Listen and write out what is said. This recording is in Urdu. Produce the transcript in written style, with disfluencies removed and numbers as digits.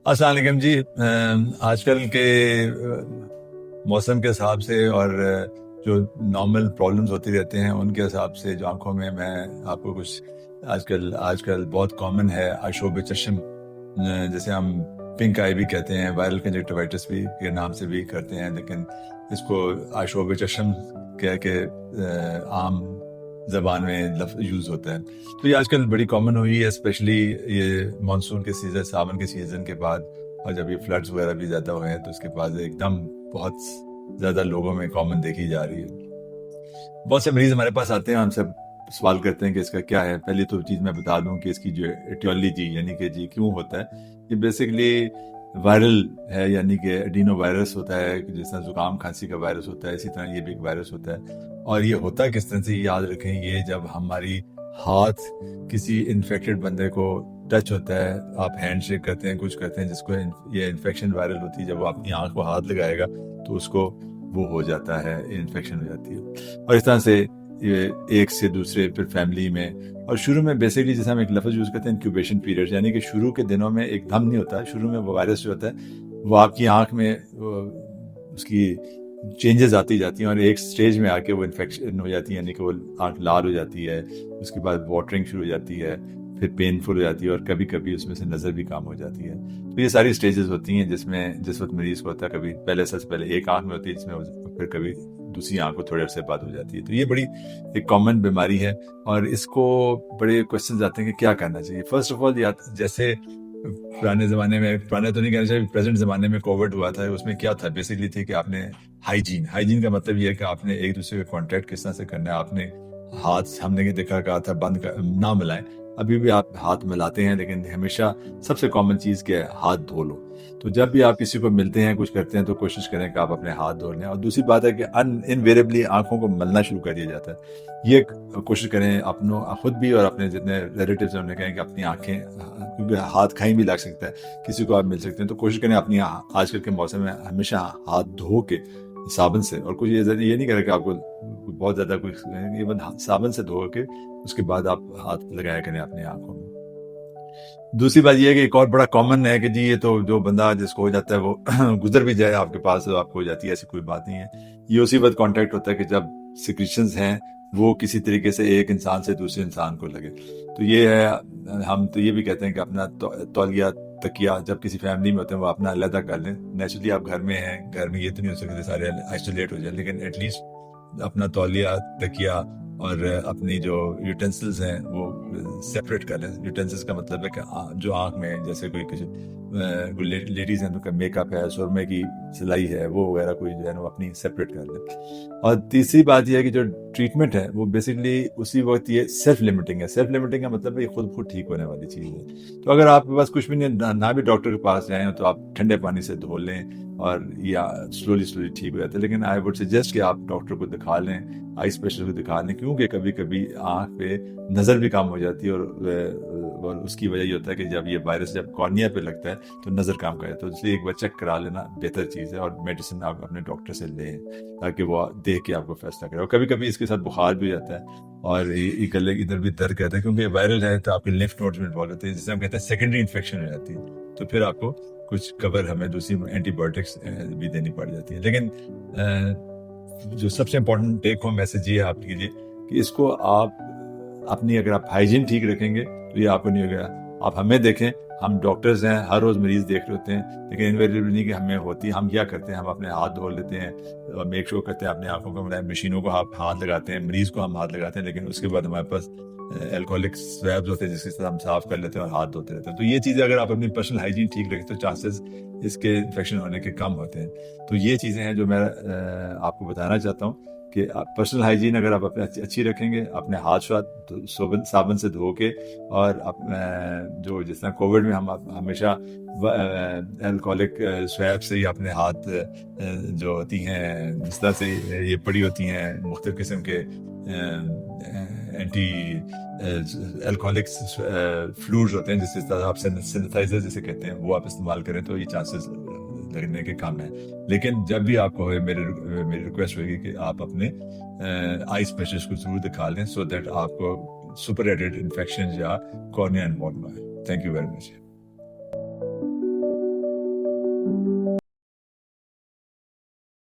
السلام علیکم جی. آج کل کے موسم کے حساب سے اور جو نارمل پرابلمز ہوتی رہتے ہیں ان کے حساب سے جو آنکھوں میں آپ کو کچھ آج کل بہت کامن ہے آشوب چشم، جیسے ہم پنک آئی بھی کہتے ہیں، وائرل کنجکٹیوائٹس بھی کے نام سے بھی کرتے ہیں، لیکن اس کو آشوب چشم کہہ کے عام زبان میں لفظ یوز ہوتا ہے. تو یہ آج کل بڑی کامن ہوئی ہے، اسپیشلی یہ مانسون کے سیزن، ساون کے سیزن کے بعد، اور جب یہ فلڈز وغیرہ بھی زیادہ ہوئے ہیں تو اس کے بعد ایک دم بہت زیادہ لوگوں میں کامن دیکھی جا رہی ہے. بہت سے مریض ہمارے پاس آتے ہیں، ہم سب سوال کرتے ہیں کہ اس کا کیا ہے. پہلی تو چیز میں بتا دوں کہ اس کی جو ایٹیولوجی یعنی کہ جی کیوں ہوتا ہے، یہ بیسکلی وائرل ہے، یعنی کہ ایڈینو وائرس ہوتا ہے، جس طرح زکام کھانسی کا وائرس ہوتا ہے اسی طرح یہ بھی ایک وائرس ہوتا ہے. اور یہ ہوتا ہے کس طرح سے، یاد رکھیں، یہ جب ہماری ہاتھ کسی انفیکٹڈ بندے کو ٹچ ہوتا ہے، آپ ہینڈ شیک کرتے ہیں، کچھ کرتے ہیں، جس کو یہ انفیکشن وائرل ہوتی ہے، جب وہ اپنی آنکھ کو ہاتھ لگائے گا تو اس کو وہ ہو جاتا ہے، انفیکشن ہو جاتی ہے. اور اس طرح سے یہ ایک سے دوسرے پھر فیملی میں، اور شروع میں بیسکلی جیسے ہم ایک لفظ یوز کرتے ہیں انکیوبیشن پیریڈ، یعنی کہ شروع کے دنوں میں ایک دم نہیں ہوتا ہے. شروع میں وہ وائرس جو ہوتا ہے وہ آپ کی آنکھ میں اس کی چینجز آتی جاتی ہیں، اور ایک سٹیج میں آ کے وہ انفیکشن ہو جاتی ہے، یعنی کہ وہ آنکھ لال ہو جاتی ہے، اس کے بعد واٹرنگ شروع ہو جاتی ہے، پھر پینفل ہو جاتی ہے، اور کبھی کبھی اس میں سے نظر بھی کام ہو جاتی ہے. تو یہ ساری سٹیجز ہوتی ہیں جس وقت مریض کو ہوتا ہے، کبھی سب سے پہلے ایک آنکھ میں ہوتی ہے، جس میں پھر کبھی دوسری آنکھ کو تھوڑے عرصے بعد ہو جاتی ہے. تو یہ بڑی ایک کامن بیماری ہے، اور اس کو بڑے کوشچنز آتے ہیں کہ کیا کرنا چاہیے. فرسٹ آف آل، جیسے پرانے زمانے میں، پرانے تو نہیں کہنا چاہیے، پریزنٹ زمانے میں کووڈ ہوا تھا، اس میں کیا تھا بیسکلی تھی کہ آپ نے ہائیجین کا مطلب یہ ہے کہ آپ نے ایک دوسرے کا کانٹیکٹ کس طرح سے کرنا ہے. آپ نے ہاتھ، ہم نے دیکھا کہا تھا نہ ملائیں. ابھی بھی آپ ہاتھ ملاتے ہیں، لیکن ہمیشہ سب سے کامن چیز کیا ہے، ہاتھ دھو لو. تو جب بھی آپ کسی کو ملتے ہیں، کچھ کرتے ہیں، تو کوشش کریں کہ آپ اپنے ہاتھ دھو لیں. اور دوسری بات ہے کہ انویریبلی آنکھوں کو ملنا شروع کر دیا جاتا ہے. یہ کوشش کریں خود بھی اور اپنے جتنے ریلیٹیوز ہیں انہیں کہیں کہ اپنی آنکھیں، کیونکہ ہاتھ کہیں بھی لگ سکتا ہے، کسی کو آپ مل سکتے ہیں، تو کوشش کریں اپنی آج کل کے موسم میں ہمیشہ ہاتھ دھو کے صابن سے، اور کچھ یہ نہیں کرے کہ آپ کو بہت زیادہ کچھ، ایون صابن سے دھو کے اس کے بعد آپ ہاتھ لگایا کریں اپنی آنکھوں میں. دوسری بات یہ ہے کہ ایک اور بڑا کامن ہے کہ جی یہ تو جو بندہ جس کو ہو جاتا ہے وہ گزر بھی جائے آپ کے پاس تو آپ کو ہو جاتی ہے، ایسی کوئی بات نہیں ہے. یہ اسی وقت کانٹیکٹ ہوتا ہے کہ جب سیکریشنز ہیں وہ کسی طریقے سے ایک انسان سے دوسرے انسان کو لگے. تو یہ ہے، ہم تو یہ بھی کہتے ہیں کہ اپنا تولیہ تکیہ جب کسی فیملی میں ہوتے ہیں وہ اپنا علیحدہ کر لیں. نیچرلی آپ گھر میں ہیں، گھر میں یہ تو نہیں ہو سکتے سارے آئسولیٹ ہو جائیں، لیکن ایٹ لیسٹ اپنا تولیہ تکیہ اور اپنی جو یوٹینسلز ہیں وہ سیپریٹ کر لیں. یوٹینسلز کا مطلب ہے کہ جو آنکھ میں، جیسے کوئی لیڈیز ہیں تو میک اپ ہے، سرمے کی سلائی ہے، وہ وغیرہ کوئی جو ہے نا وہ اپنی سیپریٹ کر لیں. اور تیسری بات یہ ہے کہ جو ٹریٹمنٹ ہے وہ بیسکلی اسی وقت یہ سیلف لمیٹنگ ہے. سیلف لمیٹنگ کا مطلب ہے یہ خود ٹھیک ہونے والی چیز ہے. تو اگر آپ کے پاس کچھ بھی نہیں، نہ بھی ڈاکٹر کے پاس جائیں تو آپ ٹھنڈے پانی سے دھو لیں اور یا سلولی ٹھیک ہو جاتا ہے. لیکن آئی وڈ سجیسٹ کہ آپ ڈاکٹر کو دکھا لیں، آئی اسپیشلسٹ کو دکھا لیں، کیونکہ کبھی کبھی آنکھ پہ نظر بھی کم ہو جاتی ہے، اور اس کی وجہ یہ ہوتا ہے کہ جب یہ وائرس جب کارنیا پہ لگتا ہے تو نظر کم کر جاتا ہے. تو اس لیے ایک بار چیک کرا لینا بہتر چیز ہے، اور میڈیسن آپ اپنے ڈاکٹر سے لیں تاکہ وہ دیکھ کے آپ کو فیصلہ کرے. اور کبھی کبھی اس کے ساتھ بخار بھی جاتا ہے، اور یہ گلے ادھر بھی درد کرتا ہے، کیونکہ یہ وائرل ہے تو آپ کے لمف نوڈز میں انوالو ہوتے ہیں، جسے ہم کہتے ہیں سیکنڈری انفیکشن ہو جاتی ہے. تو پھر آپ کو کچھ کور ہمیں دوسری اینٹی بایوٹکس بھی دینی پڑ جاتی ہے. لیکن جو سب سے امپورٹنٹ ٹیک ہوم میسج یہ ہے آپ کے لیے کہ اس کو آپ اپنی، اگر آپ ہائیجین ٹھیک رکھیں گے تو یہ آپ کو نہیں ہوگا. آپ ہمیں دیکھیں، ہم ڈاکٹرز ہیں، ہر روز مریض دیکھ رہے ہوتے ہیں، لیکن انویریبلی نہیں کہ ہمیں ہوتی. ہم کیا کرتے ہیں، ہم اپنے ہاتھ دھو لیتے ہیں اور میک شور کرتے ہیں اپنے آنکھوں کو ملائیں، مشینوں کو ہاتھ لگاتے ہیں، مریض کو ہم ہاتھ لگاتے ہیں، لیکن اس کے بعد ہمارے پاس الکوہولک سویبز ہوتے ہیں جس کے ساتھ ہم صاف کر لیتے ہیں اور ہاتھ دھوتے رہتے ہیں. تو یہ چیزیں اگر آپ اپنی پرسنل ہائیجین ٹھیک رکھیں تو چانسز اس کے انفیکشن ہونے کے کم ہوتے ہیں. تو یہ چیزیں ہیں جو میں آپ کو بتانا چاہتا ہوں کہ پرسنل ہائیجین اگر آپ اپنے اچھی رکھیں گے، اپنے ہاتھ صابن سے دھو کے، اور جو جس طرح کووڈ میں ہم ہمیشہ الکوہولک سویب سے ہی اپنے ہاتھ جو ہوتی ہیں، جس طرح سے یہ پڑی ہوتی ہیں مختلف قسم کے اینٹی الکوہولک فلوئڈز ہوتے ہیں، جس طرح آپ سینیٹائزر جسے کہتے ہیں، وہ آپ استعمال کریں تو یہ چانسز لگنے کے کم ہے. لیکن جب بھی آپ کو ہوئے، میری ریکویسٹ ہوگی کہ آپ اپنے آئی اسپیشلسٹ کو ضرور دکھا لیں، سو دیٹ آپ کو سپر ایڈڈ انفیکشن یا کارنیا انوالو نہ ہے. Thank you very much.